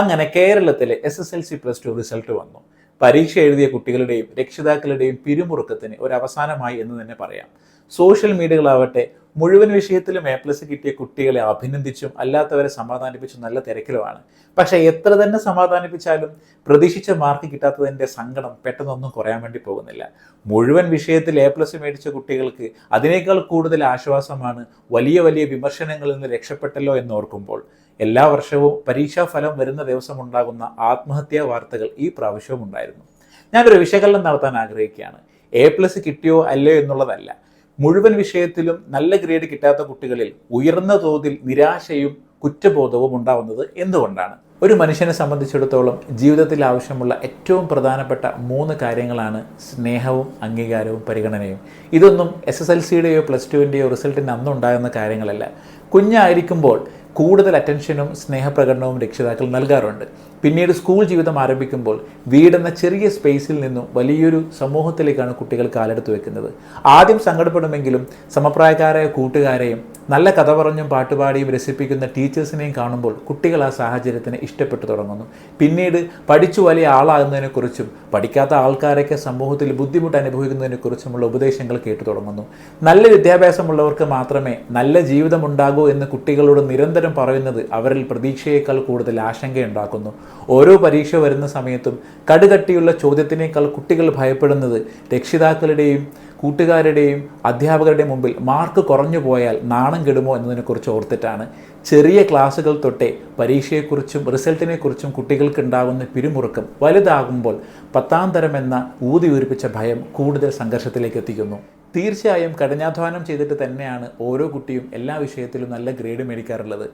അങ്ങനെ കേരളത്തിലെ SSLC+2 result വന്നു. പരീക്ഷ എഴുതിയ കുട്ടികളുടെയും രക്ഷിതാക്കളുടെയും പിരിമുറുക്കത്തിന് ഒരു അവസാനമായി എന്ന് തന്നെ പറയാം. സോഷ്യൽ മീഡിയകളാവട്ടെ മുഴുവൻ വിഷയത്തിലും A+ കിട്ടിയ കുട്ടികളെ അഭിനന്ദിച്ചും അല്ലാത്തവരെ സമാധാനിപ്പിച്ചും നല്ല തിരക്കിലുമാണ്. പക്ഷേ എത്ര തന്നെ സമാധാനിപ്പിച്ചാലും പ്രതീക്ഷിച്ച മാർക്ക് കിട്ടാത്തതിൻ്റെ സങ്കടം പെട്ടെന്നൊന്നും കുറയാൻ വേണ്ടി പോകുന്നില്ല. മുഴുവൻ വിഷയത്തിൽ A+ മേടിച്ച കുട്ടികൾക്ക് അതിനേക്കാൾ കൂടുതൽ ആശ്വാസമാണ് വലിയ വലിയ വിമർശനങ്ങളിൽ നിന്ന് രക്ഷപ്പെട്ടല്ലോ എന്നോർക്കുമ്പോൾ. എല്ലാ വർഷവും പരീക്ഷാഫലം വരുന്ന ദിവസം ഉണ്ടാകുന്ന ആത്മഹത്യാ വാർത്തകൾ ഈ പ്രാവശ്യവും ഉണ്ടായിരുന്നു. ഞാനൊരു വിശകലനം നടത്താൻ ആഗ്രഹിക്കുകയാണ്. A+ കിട്ടിയോ അല്ലയോ എന്നുള്ളതല്ല, മുഴുവൻ വിഷയത്തിലും നല്ല ഗ്രേഡ് കിട്ടാത്ത കുട്ടികളിൽ ഉയർന്ന തോതിൽ നിരാശയും കുറ്റബോധവും ഉണ്ടാവുന്നത് എന്തുകൊണ്ടാണ്? ഒരു മനുഷ്യനെ സംബന്ധിച്ചിടത്തോളം ജീവിതത്തിൽ ആവശ്യമുള്ള ഏറ്റവും പ്രധാനപ്പെട്ട 3 കാര്യങ്ങളാണ് സ്നേഹവും അംഗീകാരവും പരിഗണനയും. ഇതൊന്നും SSLCയുടെയോ +2ൻ്റെയോ റിസൾട്ടിന് അന്നുണ്ടാകുന്ന കാര്യങ്ങളല്ല. കുഞ്ഞായിരിക്കുമ്പോൾ കൂടുതൽ അറ്റൻഷനും സ്നേഹപ്രകടനവും രക്ഷിതാക്കൾ നൽകാറുണ്ട്. പിന്നീട് സ്കൂൾ ജീവിതം ആരംഭിക്കുമ്പോൾ വീടെന്ന ചെറിയ സ്പേസിൽ നിന്നും വലിയൊരു സമൂഹത്തിലേക്കാണ് കുട്ടികൾ കാലെടുത്ത് വെക്കുന്നത്. ആദ്യം സങ്കടപ്പെടുമെങ്കിലും സമപ്രായക്കാരായ കൂട്ടുകാരെയും നല്ല കഥ പറഞ്ഞും പാട്ടുപാടിയും രസിപ്പിക്കുന്ന ടീച്ചേഴ്സിനെയും കാണുമ്പോൾ കുട്ടികൾ ആ സാഹചര്യത്തിന് ഇഷ്ടപ്പെട്ടു തുടങ്ങുന്നു. പിന്നീട് പഠിച്ചു വലിയ ആളാകുന്നതിനെക്കുറിച്ചും പഠിക്കാത്ത ആൾക്കാരൊക്കെ സമൂഹത്തിൽ ബുദ്ധിമുട്ട് അനുഭവിക്കുന്നതിനെക്കുറിച്ചുമുള്ള ഉപദേശങ്ങൾ കേട്ടു തുടങ്ങുന്നു. നല്ല വിദ്യാഭ്യാസമുള്ളവർക്ക് മാത്രമേ നല്ല ജീവിതം ഉണ്ടാകൂ എന്ന് കുട്ടികളോട് നിരന്തരം പറയുന്നത് അവരിൽ പ്രതീക്ഷയേക്കാൾ കൂടുതൽ ആശങ്കയുണ്ടാക്കുന്നു. ഓരോ പരീക്ഷ വരുന്ന സമയത്തും കടുകട്ടിയുള്ള ചോദ്യത്തിനേക്കാൾ കുട്ടികൾ ഭയപ്പെടുന്നത് രക്ഷിതാക്കളുടെയും കൂട്ടുകാരുടെയും അധ്യാപകരുടെയും മുമ്പിൽ മാർക്ക് കുറഞ്ഞു പോയാൽ നാണം കെടുമോ എന്നതിനെക്കുറിച്ച് ഓർത്തിട്ടാണ്. ചെറിയ ക്ലാസ്സുകൾ തൊട്ടേ പരീക്ഷയെക്കുറിച്ചും റിസൾട്ടിനെക്കുറിച്ചും കുട്ടികൾക്കുണ്ടാകുന്ന പിരിമുറുക്കം വലുതാകുമ്പോൾ 10ാം തരം എന്ന ഊതിയൂരിപ്പിച്ച ഭയം കൂടുതൽ സംഘർഷത്തിലേക്ക് എത്തിക്കുന്നു. തീർച്ചയായും കഠിനാധ്വാനം ചെയ്തിട്ട് തന്നെയാണ് ഓരോ കുട്ടിയും എല്ലാ വിഷയത്തിലും നല്ല ഗ്രേഡ് മേടിക്കാറുള്ളത്.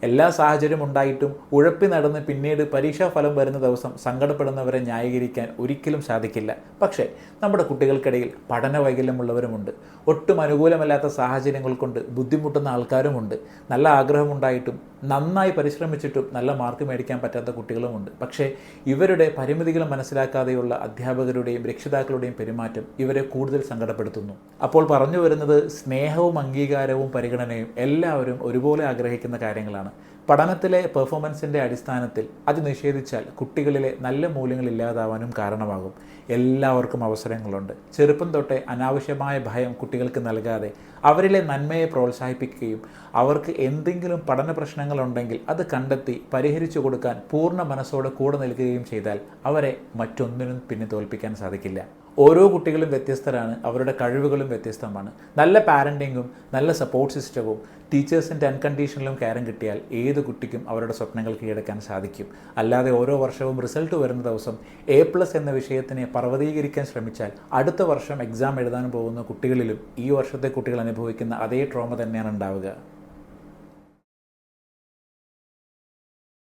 എല്ലാ സാഹചര്യം ഉണ്ടായിട്ടും ഉഴപ്പി നടന്ന് പിന്നീട് പരീക്ഷാഫലം വരുന്ന ദിവസം സങ്കടപ്പെടുന്നവരെ ന്യായീകരിക്കാൻ ഒരിക്കലും സാധിക്കില്ല. പക്ഷേ നമ്മുടെ കുട്ടികൾക്കിടയിൽ പഠന വൈകല്യമുള്ളവരുമുണ്ട്. ഒട്ടും അനുകൂലമല്ലാത്ത സാഹചര്യങ്ങൾ കൊണ്ട് ബുദ്ധിമുട്ടുന്ന ആൾക്കാരുമുണ്ട്. നല്ല ആഗ്രഹമുണ്ടായിട്ടും നന്നായി പരിശ്രമിച്ചിട്ടും നല്ല മാർക്ക് മേടിക്കാൻ പറ്റാത്ത കുട്ടികളുമുണ്ട്. പക്ഷേ ഇവരുടെ പരിമിതികൾ മനസ്സിലാക്കാതെയുള്ള അധ്യാപകരുടെയും രക്ഷിതാക്കളുടെയും പെരുമാറ്റം ഇവരെ കൂടുതൽ സങ്കടപ്പെടുത്തുന്നു. അപ്പോൾ പറഞ്ഞു വരുന്നത് സ്നേഹവും അംഗീകാരവും പരിഗണനയും എല്ലാവരും ഒരുപോലെ ആഗ്രഹിക്കുന്ന കാര്യങ്ങളാണ്. പഠനത്തിലെ പെർഫോമൻസിൻ്റെ അടിസ്ഥാനത്തിൽ അത് നിഷേധിച്ചാൽ കുട്ടികളിലെ നല്ല മൂല്യങ്ങൾ ഇല്ലാതാവാനും കാരണമാകും. എല്ലാവർക്കും അവസരങ്ങളുണ്ട്. ചെറുപ്പം തൊട്ടേ അനാവശ്യമായ ഭയം കുട്ടികൾക്ക് നൽകാതെ അവരിലെ നന്മയെ പ്രോത്സാഹിപ്പിക്കുകയും അവർക്ക് എന്തെങ്കിലും പഠന പ്രശ്നങ്ങളുണ്ടെങ്കിൽ അത് കണ്ടെത്തി പരിഹരിച്ചു കൊടുക്കാൻ പൂർണ്ണ മനസ്സോടെ കൂടെ നിൽക്കുകയും ചെയ്താൽ അവരെ മറ്റൊന്നിനും പിന്നെ തോൽപ്പിക്കാൻ സാധിക്കില്ല. ഓരോ കുട്ടികളും വ്യത്യസ്തരാണ്. അവരുടെ കഴിവുകളും വ്യത്യസ്തമാണ്. നല്ല പാരൻറ്റിങ്ങും നല്ല സപ്പോർട്ട് സിസ്റ്റവും ടീച്ചേഴ്സിൻ്റെ അൺകണ്ടീഷണലും കെയറും കിട്ടിയാൽ ഏത് കുട്ടിക്കും അവരുടെ സ്വപ്നങ്ങൾ കീഴടക്കാൻ സാധിക്കും. അല്ലാതെ ഓരോ വർഷവും റിസൾട്ട് വരുന്ന ദിവസം A+ എന്ന വിഷയത്തിനെ പർവ്വതീകരിക്കാൻ ശ്രമിച്ചാൽ അടുത്ത വർഷം എക്സാം എഴുതാൻ പോകുന്ന കുട്ടികളിലും ഈ വർഷത്തെ കുട്ടികൾ അനുഭവിക്കുന്ന അതേ ട്രോമ തന്നെയാണ് ഉണ്ടാവുക.